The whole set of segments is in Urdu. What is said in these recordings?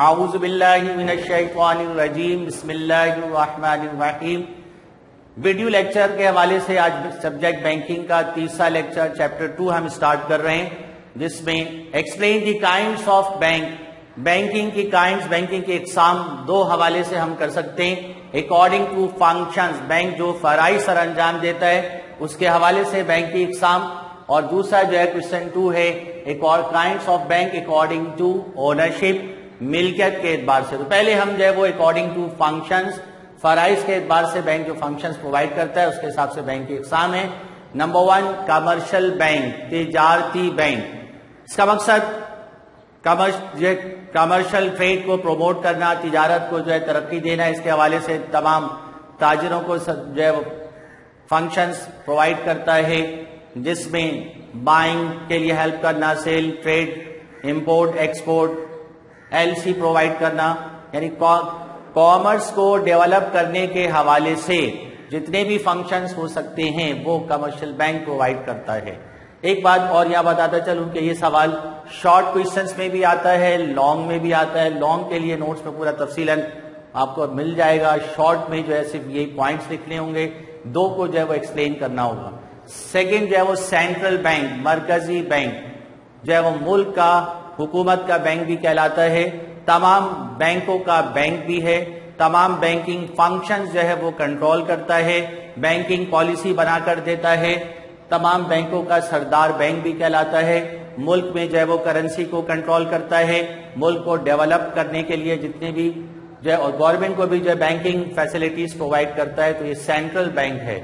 اعوذ باللہ من الشیطان الرجیم بسم اللہ الرحمن الرحیم۔ ویڈیو لیکچر کے حوالے سے آج سبجیکٹ بینکنگ کا تیسرا لیکچر چیپٹر 2 ہم سٹارٹ کر رہے ہیں، جس میں explain the kinds of bank, banking کی کائنڈس، بینکنگ کی اقسام دو حوالے سے ہم کر سکتے ہیں۔ اکارڈنگ ٹو فنکشنز، بینک جو فرعی سر انجام دیتا ہے اس کے حوالے سے بینک کی اقسام، اور دوسرا جو ہے کوسچن 2 ہے kinds of bank according to ownership, ملکیت کے اعتبار سے۔ تو پہلے ہم جو ہے وہ اکارڈنگ ٹو فنکشنز، فرائض کے اعتبار سے بینک جو فنکشنز پرووائڈ کرتا ہے اس کے حساب سے بینک کی اقسام ہے۔ نمبر 1 کمرشل بینک، تجارتی بینک۔ اس کا مقصد کمرشل ٹریڈ کو پروموٹ کرنا، تجارت کو جو ہے ترقی دینا، اس کے حوالے سے تمام تاجروں کو جو ہے فنکشنز پرووائڈ کرتا ہے، جس میں بائنگ کے لیے ہیلپ کرنا، sell, trade, import, export, LC provide کرنا، یعنی کامرس کو ڈیولپ کرنے کے حوالے سے جتنے بھی فنکشنز ہو سکتے ہیں وہ کمرشل بینک پرووائڈ کرتا ہے۔ ایک بات اور یہاں بتاتا چلوں کہ یہ سوال شارٹ کوئسچنز میں بھی آتا ہے، لانگ میں بھی آتا ہے۔ لانگ کے لیے نوٹس میں پورا تفصیلاً آپ کو مل جائے گا، شارٹ میں جو ہے صرف یہی پوائنٹس لکھنے ہوں گے، دو کو جو ہے وہ ایکسپلین کرنا ہوگا۔ سیکنڈ جو ہے وہ سینٹرل بینک، مرکزی بینک، جو ہے وہ ملک کا، حکومت کا بینک بھی کہلاتا ہے، تمام بینکوں کا بینک بھی ہے، تمام بینکنگ فنکشنز جو ہے وہ کنٹرول کرتا ہے، بینکنگ پالیسی بنا کر دیتا ہے، تمام بینکوں کا سردار بینک بھی کہلاتا ہے، ملک میں جو ہے وہ کرنسی کو کنٹرول کرتا ہے، ملک کو ڈیولپ کرنے کے لیے جتنے بھی جو ہے اور گورنمنٹ کو بھی جو ہے بینکنگ فیسلٹیز پرووائڈ کرتا ہے، تو یہ سینٹرل بینک ہے۔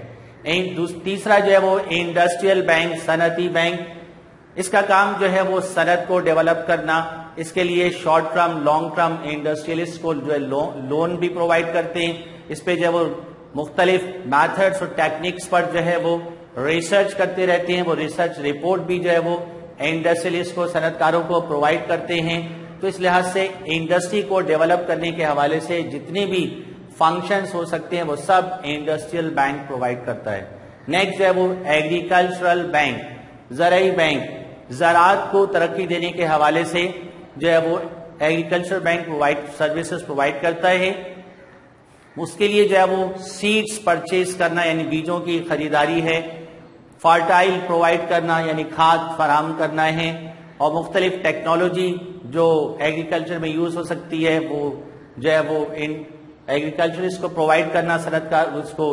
تیسرا جو ہے وہ انڈسٹریل بینک، صنعتی بینک، اس کا کام جو ہے وہ صنعت کو ڈیولپ کرنا، اس کے لیے short term, long term industrialist کو جو ہے لون بھی پرووائڈ کرتے ہیں، اس پہ جو ہے وہ مختلف میتھڈز اور ٹیکنیکس پر جو ہے وہ ریسرچ کرتے رہتے ہیں، وہ ریسرچ رپورٹ بھی جو ہے وہ انڈسٹریلسٹ کو، صنعت کاروں کو پرووائڈ کرتے ہیں۔ تو اس لحاظ سے انڈسٹری کو ڈیولپ کرنے کے حوالے سے جتنے بھی فنکشنز ہو سکتے ہیں وہ سب انڈسٹریل بینک پرووائڈ کرتا ہے۔ نیکسٹ جو ہے وہ ایگریکلچرل بینک، زرعی بینک، زراعت کو ترقی دینے کے حوالے سے جو ہے وہ ایگریکلچر بینک سروسز پرووائڈ کرتا ہے۔ اس کے لیے جو ہے وہ سیڈز پرچیز کرنا یعنی بیجوں کی خریداری ہے، فرٹائل پرووائڈ کرنا یعنی کھاد فراہم کرنا ہے، اور مختلف ٹیکنالوجی جو ایگریکلچر میں یوز ہو سکتی ہے وہ جو ہے وہ ایگریکلچرسٹ کو پرووائڈ کرنا، صنعت کار اس کو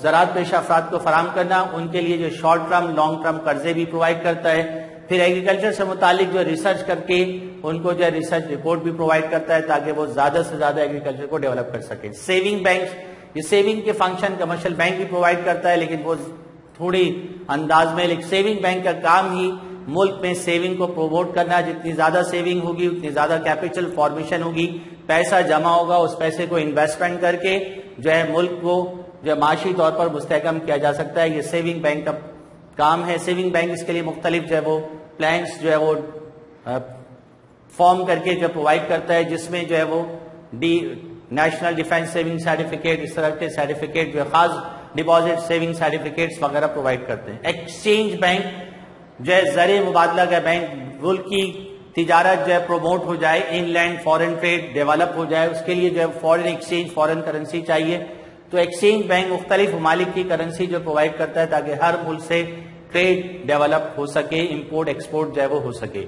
زراعت پیشہ افراد کو فراہم کرنا، ان کے لیے جو شارٹ ٹرم، لانگ ٹرم قرضے بھی پرووائڈ کرتا ہے۔ پھر ایگریکلچر سے متعلق جو ریسرچ کر کے ان کو جو ہے ریسرچ رپورٹ بھی پرووائڈ کرتا ہے تاکہ وہ زیادہ سے زیادہ ایگریکلچر کو ڈیولپ کر سکے۔ سیونگ بینکس، یہ سیونگ کے فنکشن کمرشل بینک بھی پرووائڈ کرتا ہے لیکن وہ تھوڑی انداز میں، لیکن سیونگ بینک کا کام ہی ملک میں سیونگ کو پروموٹ کرنا، جتنی زیادہ سیونگ ہوگی اتنی زیادہ کیپٹل فارمیشن ہوگی، پیسہ جمع ہوگا، اس پیسے کو انویسٹمنٹ کر کے جو ہے ملک کو جو معاشی طور پر مستحکم کیا جا سکتا ہے، یہ سیونگ بینک کا کام ہے۔ سیونگ بینک اس کے لیے مختلف جو ہے وہ پلانس جو ہے وہ فارم کر کے جو پرووائڈ کرتا ہے، جس میں جو ہے وہ نیشنل ڈیفینس سیونگ سرٹیفکیٹ، اس طرح کے سرٹیفکیٹ جو ہے خاص ڈپازٹ سیونگ سرٹیفکیٹس وغیرہ پرووائڈ کرتے ہیں۔ ایکسچینج بینک جو ہے زر مبادلہ کا بینک، ملک کی تجارت جو ہے پروموٹ ہو جائے، ان لینڈ فورن ٹریڈ ڈیولپ ہو جائے، اس کے لیے جو ہے فورن ایکسچینج، فورن کرنسی چاہیے، تو ایکسچینج بینک مختلف ممالک کی کرنسی جو پرووائڈ کرتا ہے تاکہ ہر ملک سے ٹریڈ ڈیولپ ہو سکے، امپورٹ ایکسپورٹ جو ہے وہ ہو سکے۔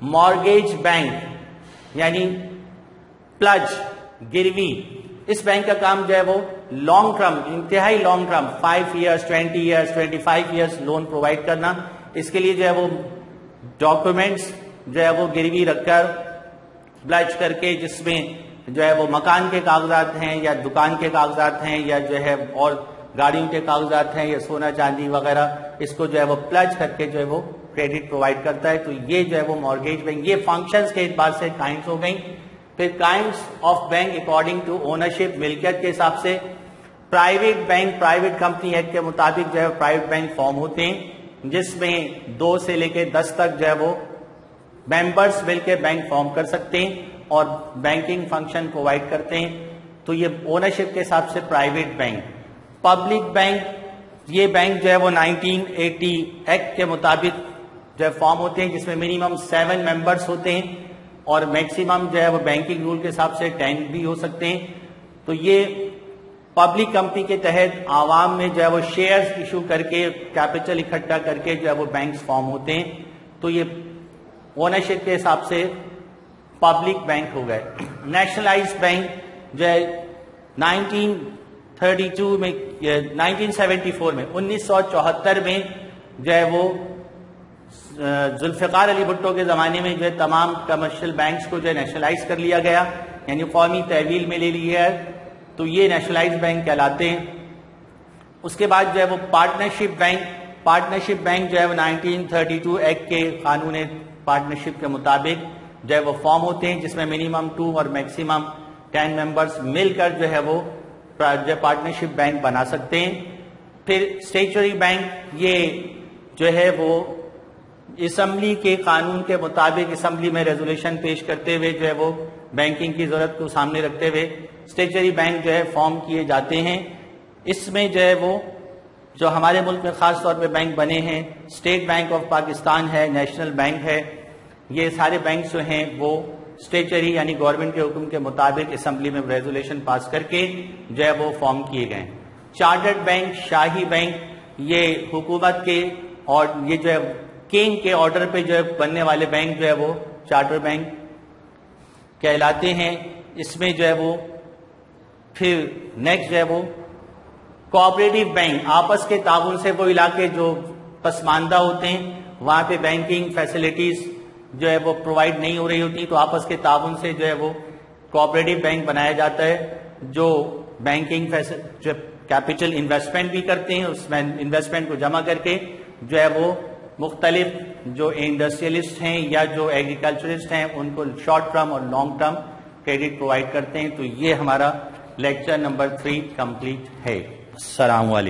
مارگیج بینک یعنی پلج، گروی، اس بینک کا کام جو ہے وہ لانگ ٹرم، انتہائی long term 5 years, 20 years, 25 years loan provide کرنا، اس کے لیے جو ہے وہ ڈاکومنٹس جو ہے وہ گروی رکھ کر پلج کر کے، جس میں جو ہے وہ مکان کے کاغذات ہیں یا دکان کے کاغذات ہیں یا جو ہے اور گاڑیوں کے کاغذات ہیں یا سونا چاندی وغیرہ، اس کو جو ہے وہ پلج کر کے جو ہے وہ کریڈٹ پرووائڈ کرتا ہے۔ تو یہ جو ہے وہ مارگیج بینک، یہ فنکشنز کے اعتبار سے کائنڈس ہو گئیں۔ پھر kinds of bank according to ownership, ملکیت کے حساب سے private bank, private company act کے مطابق جو ہے پرائیویٹ بینک فارم ہوتے ہیں، جس میں 2 سے لے کے 10 تک جو ہے وہ ممبرس مل کے بینک فارم کر سکتے ہیں اور بینکنگ فنکشن پرووائڈ کرتے ہیں، تو یہ اونرشپ کے حساب سے پرائیویٹ بینک۔ پبلک بینک، یہ بینک جو ہے وہ 1980 ایکٹ کے مطابق جو ہے فارم ہوتے ہیں، جس میں منیمم 7 ممبرس ہوتے ہیں، اور میکسیمم جو ہے وہ بینکنگ رول کے حساب سے 10 بھی ہو سکتے ہیں. تو یہ پبلک کمپنی کے تحت عوام میں جو ہے وہ شیئرز ایشو کر کے کیپٹل اکٹھا کر کے جو ہے وہ بینکس فارم ہوتے ہیں. تو یہ اونرشپ کے حساب سے پبلک بینک ہو گئے. نیشنلائز بینک جو ہے 1932 میں 1974 میں 1974 میں جو ہے وہ ذوالفقار علی بھٹو کے زمانے میں جو ہے تمام کمرشل بینکس کو جو ہے نیشنلائز کر لیا گیا, یعنی قومی تحویل میں لے لیا ہے. تو یہ نیشنلائز بینک کہلاتے ہیں. اس کے بعد جو ہے وہ پارٹنرشپ بینک جو ہے وہ 1932 ایکٹ کے قانون پارٹنرشپ کے مطابق جو ہے وہ فارم ہوتے ہیں, جس میں منیمم 2 اور میکسیمم 10 ممبرز مل کر جو ہے وہ پارٹنرشپ بینک بنا سکتے ہیں. پھر اسٹیچوری بینک, یہ جو ہے وہ اسمبلی کے قانون کے مطابق اسمبلی میں ریزولوشن پیش کرتے ہوئے جو ہے وہ بینکنگ کی ضرورت کو سامنے رکھتے ہوئے اسٹیچوری بینک جو ہے فارم کیے جاتے ہیں. اس میں جو ہے وہ جو ہمارے ملک میں خاص طور پہ بینک بنے ہیں, اسٹیٹ بینک آف پاکستان ہے, نیشنل بینک ہے, یہ سارے بینک جو ہیں وہ اسٹیچوری یعنی گورنمنٹ کے حکم کے مطابق اسمبلی میں ریزولوشن پاس کر کے جو ہے وہ فارم کیے گئے. چارٹرڈ بینک, شاہی بینک, یہ حکومت کے اور یہ جو ہے کنگ کے آرڈر پہ جو ہے بننے والے بینک جو ہے وہ چارٹر بینک کہلاتے ہیں. اس میں جو ہے وہ پھر نیکسٹ جو ہے وہ کوآپریٹو بینک, آپس کے تعاون سے وہ علاقے جو پسماندہ ہوتے ہیں وہاں پہ بینکنگ فیسلٹیز جو ہے وہ پرووائڈ نہیں ہو رہی ہوتی, تو آپس کے تعاون سے جو ہے وہ کوآپریٹو بینک بنایا جاتا ہے, جو بینکنگ جو کیپٹل انویسٹمنٹ بھی کرتے ہیں, اس میں انویسٹمنٹ کو جمع کر کے جو ہے وہ مختلف جو انڈسٹریلسٹ ہیں یا جو ایگریکلچرسٹ ہیں ان کو شارٹ ٹرم اور لانگ ٹرم کریڈٹ پرووائڈ کرتے ہیں. تو یہ ہمارا لیکچر نمبر 3 کمپلیٹ ہے. السلام علیکم.